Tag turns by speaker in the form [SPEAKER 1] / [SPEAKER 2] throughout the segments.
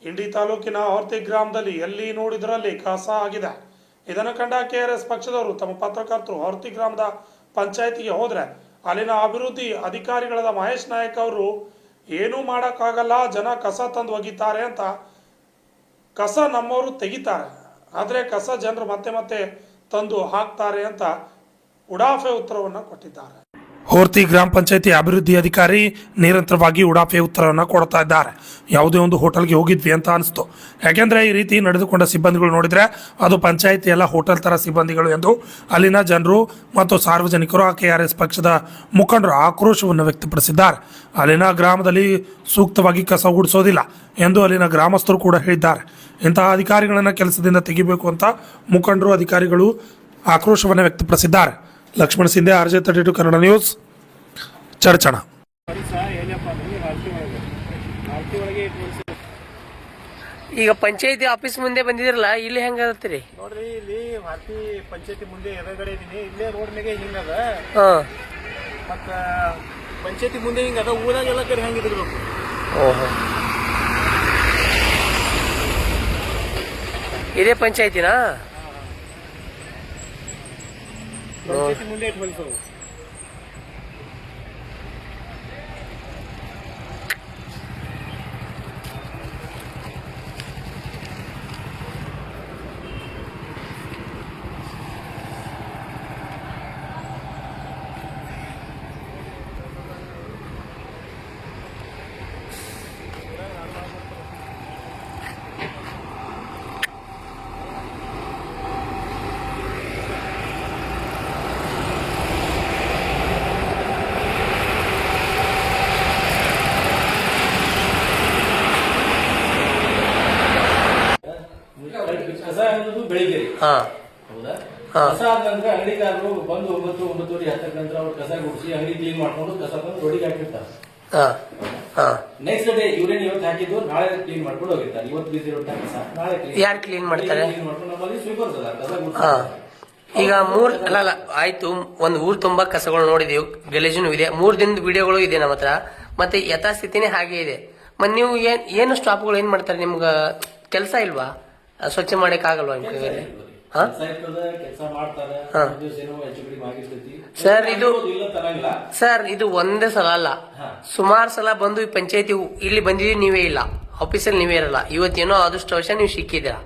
[SPEAKER 1] ಇಂಡಿ ತಾಲೂಕಿನ ಹೊರ್ತಿ ಗ್ರಾಮದಲ್ಲಿ ಎಲ್ಲಿ ನೋಡಿದ್ರಲ್ಲಿ ಕಸ ಆಗಿದೆ. ಇದನ್ನು ಕಂಡ ಕೆಆರ್ಎಸ್ ಪಕ್ಷದವರು ತಮ್ಮ ಪತ್ರಕರ್ತರು ಹೊರ್ತಿ ಗ್ರಾಮದ ಪಂಚಾಯತಿಗೆ ಹೋದ್ರೆ ಅಲ್ಲಿನ ಅಭಿವೃದ್ಧಿ ಅಧಿಕಾರಿಗಳಾದ ಮಹೇಶ್ ನಾಯಕ್ ಅವರು ಏನೂ ಮಾಡೋಕ್ಕಾಗಲ್ಲ, ಜನ ಕಸ ತಂದು ಒಗಿತಾರೆ ಅಂತ, ಕಸ ನಮ್ಮವರು ತೆಗಿತಾರೆ ಆದರೆ ಕಸ ಜನರು ಮತ್ತೆ ಮತ್ತೆ ತಂದು ಹಾಕ್ತಾರೆ ಅಂತ ಉಡಾಫೆ ಉತ್ತರವನ್ನು ಕೊಟ್ಟಿದ್ದಾರೆ. ಹೋರ್ತಿ ಗ್ರಾಮ ಪಂಚಾಯತಿ ಅಭಿವೃದ್ಧಿ ಅಧಿಕಾರಿ ನಿರಂತರವಾಗಿ ಉಡಾಫೆ ಉತ್ತರವನ್ನು ಕೊಡ್ತಾ ಇದ್ದಾರೆ. ಯಾವುದೇ ಒಂದು ಹೋಟೆಲ್ಗೆ ಹೋಗಿದ್ವಿ ಅಂತ ಅನಿಸ್ತು, ಯಾಕೆಂದರೆ ಈ ರೀತಿ ನಡೆದುಕೊಂಡ ಸಿಬ್ಬಂದಿಗಳು ನೋಡಿದರೆ ಅದು ಪಂಚಾಯತಿ ಎಲ್ಲ ಹೋಟೆಲ್ ಥರ ಸಿಬ್ಬಂದಿಗಳು ಎಂದು ಅಲ್ಲಿನ ಜನರು ಮತ್ತು ಸಾರ್ವಜನಿಕರು KRS ಪಕ್ಷದ ಮುಖಂಡರು ಆಕ್ರೋಶವನ್ನು ವ್ಯಕ್ತಪಡಿಸಿದ್ದಾರೆ. ಅಲ್ಲಿನ ಗ್ರಾಮದಲ್ಲಿ ಸೂಕ್ತವಾಗಿ ಕಸ ಗುಡಿಸೋದಿಲ್ಲ ಎಂದು ಅಲ್ಲಿನ ಗ್ರಾಮಸ್ಥರು ಕೂಡ ಹೇಳಿದ್ದಾರೆ. ಇಂತಹ ಅಧಿಕಾರಿಗಳನ್ನು ಕೆಲಸದಿಂದ ತೆಗಿಬೇಕು ಅಂತ ಮುಖಂಡರು ಅಧಿಕಾರಿಗಳು ಆಕ್ರೋಶವನ್ನು ವ್ಯಕ್ತಪಡಿಸಿದ್ದಾರೆ. Lakshmana Sindhe, RJ32 Kannada news, Chadchan.
[SPEAKER 2] ಈಗ ಪಂಚಾಯತಿ ಆಫೀಸ್ ಮುಂದೆ ಬಂದಿದ್ರಲ್ಲ, ಇಲ್ಲಿ ಹೆಂಗತ್ತೀರಿ
[SPEAKER 3] ನೋಡ್ರಿ? ಇಲ್ಲಿ ಭಾರತಿ ಪಂಚಾಯತಿ ಮುಂದೆ ಎದುರುಗಡೆ ಇದೀನಿ. ಇಲ್ಲೇ ರೋಡ್ ಮೇಲೆ ಹಿಂಗದ, ಮತ್ತ ಪಂಚಾಯತಿ ಮುಂದೆ ಹಿಂಗದ, ಊರಾಗೆಲ್ಲ ಕಡೆ ಹೆಂಗಿರ್ಬೇಕು.
[SPEAKER 2] ಓಹೋ, ಇದೇ ಪಂಚಾಯತಿನಾ?
[SPEAKER 3] ಪಂಚಾಯತಿ ಮುಂದೆ ಇಟ್ಟು ಹೊಲಿಸೋದು. ಕಸ ಅನ್ನೋದು ಬೆಳಿಗ್ಗೆ ಹೌದಾ? ಕಸ ಆದ ನಂತರ ಅಂಗಡಿಕಾರರು ಬಂದು 9:30 10 ನಂತರ ಅವ್ರು ಕಸ ಗುಡಿಸಿ ಅಂಗಡಿ ಕ್ಲೀನ್ ಮಾಡ್ಕೊಂಡು ಕಸ ಬಂದು ರೋಡಿಗೆ ಹಾಕಿರ್ತಾರೆ. ನೆಕ್ಸ್ಟ್ ಡೇ ಇವ್ರೇನ್ ಇವತ್ತು ಹಾಕಿದ್ದು ನಾಳೆ ಕ್ಲೀನ್ ಮಾಡ್ಕೊಂಡು ಹೋಗಿರ್ತಾರೆ. ಇವತ್ತು ಬಿಸಿ ಇರೋ ಕಸ ನಾಳೆ
[SPEAKER 2] ಯಾರು ಕ್ಲೀನ್ ಮಾಡ್ತಾರೆ?
[SPEAKER 3] ಕ್ಲೀನ್ ಮಾಡ್ಕೊಂಡು ನಮ್ಮಲ್ಲಿ ಸ್ವೀಪರ್ಸ್ ಅಲ್ಲ ಕಸ ಗುಡಿಸಿ.
[SPEAKER 2] ಈಗ ಅಲ್ಲ ಆಯ್ತು, ಒಂದು ಊರು ತುಂಬಾ ಕಸಗಳು ನೋಡಿದೀವಿ, ಗಲೀಜುನು ಇದೆ, 3 ದಿನದ ವಿಡಿಯೋಗಳು ಇದೆ ನಮ್ಮ ಹತ್ರ, ಮತ್ತೆ ಯಥಾಸ್ಥಿತಿನೇ ಹಾಗೆ ಇದೆ. ಮತ್ತೆ ನೀವು ಏನು ಸ್ಟಾಫ್ಗಳು ಏನ್ ಮಾಡ್ತಾರೆ? ನಿಮ್ಗ ಕೆಲಸ ಇಲ್ವಾ? ಸ್ವಚ್ಛ ಮಾಡಕ್ ಆಗಲ್ವಾ? ಸರ್ ಇದು ಒಂದೇ ಸಲ ಅಲ್ಲ, ಸುಮಾರು ಸಲ ಬಂದು ಈ ಪಂಚಾಯತಿ ಇಲ್ಲಿ ಬಂದಿದ್ದೀವಿ, ನೀವೇ ಇಲ್ಲ, ಆಫೀಸಲ್ಲಿ ನೀವೇ ಇರಲ್ಲ. ಇವತ್ತೇನೋ ಅದಷ್ಟು ವರ್ಷ ನೀವು ಸಿಕ್ಕಿದ್ದೀರಾ.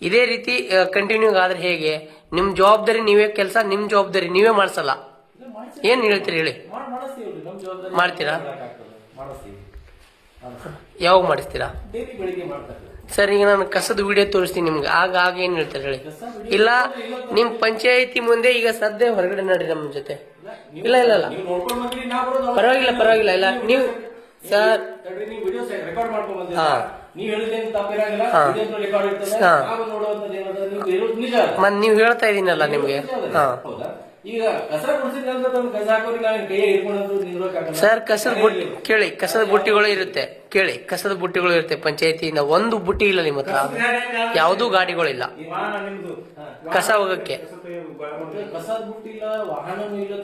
[SPEAKER 2] ಇದೇ ರೀತಿ ಕಂಟಿನ್ಯೂ ಆದ್ರೆ ಹೇಗೆ? ನಿಮ್ ಜವಾಬ್ದಾರಿ ನೀವೇ ಕೆಲಸ, ನಿಮ್ ಜವಾಬ್ದಾರಿ ನೀವೇ ಮಾಡ್ಸಲ್ಲ. ಏನ್ ಹೇಳ್ತೀರಿ ಹೇಳಿ? ಮಾಡ್ತೀರಾ? ಯಾವಾಗ ಮಾಡಿಸ್ತೀರಾ? ಸರ್, ಈಗ ನಾನು ಕಸದ ವಿಡಿಯೋ ತೋರಿಸ್ತೀನಿ ನಿಮ್ಗೆ, ಆಗ ಏನ್ ಹೇಳ್ತಾರೆ ಹೇಳಿ? ಇಲ್ಲ ನಿಮ್ ಪಂಚಾಯತಿ ಮುಂದೆ ಈಗ ಸದ್ಯ ಹೊರಗಡೆ ನಡ್ರಿ ನಮ್ಮ ಜೊತೆ. ಇಲ್ಲ ಇಲ್ಲ ಇಲ್ಲ, ಪರವಾಗಿಲ್ಲ ಇಲ್ಲ ನೀವು ಸರ್. ಮತ್ತೆ ನೀವು ಹೇಳ್ತಾ ಇದೀನಲ್ಲ ನಿಮ್ಗೆ. ಸರ್, ಕಸದ ಬುಟ್ಟಿ ಕೇಳಿ, ಕಸದ ಬುಟ್ಟಿಗಳು ಇರುತ್ತೆ, ಕೇಳಿ, ಕಸದ ಬುಟ್ಟಿಗಳು ಇರುತ್ತೆ ಪಂಚಾಯತಿಯಿಂದ. ಒಂದು ಬುಟ್ಟಿ ಇಲ್ಲ ನಿಮ್ಮ ಹತ್ರ, ಯಾವುದೂ ಗಾಡಿಗಳಿಲ್ಲ ಕಸ ಹೋಗಕ್ಕೆ.
[SPEAKER 3] ಕಸದ ಬುಟ್ಟಿ ಇಲ್ಲ, ವಾಹನ ಇಲ್ಲ.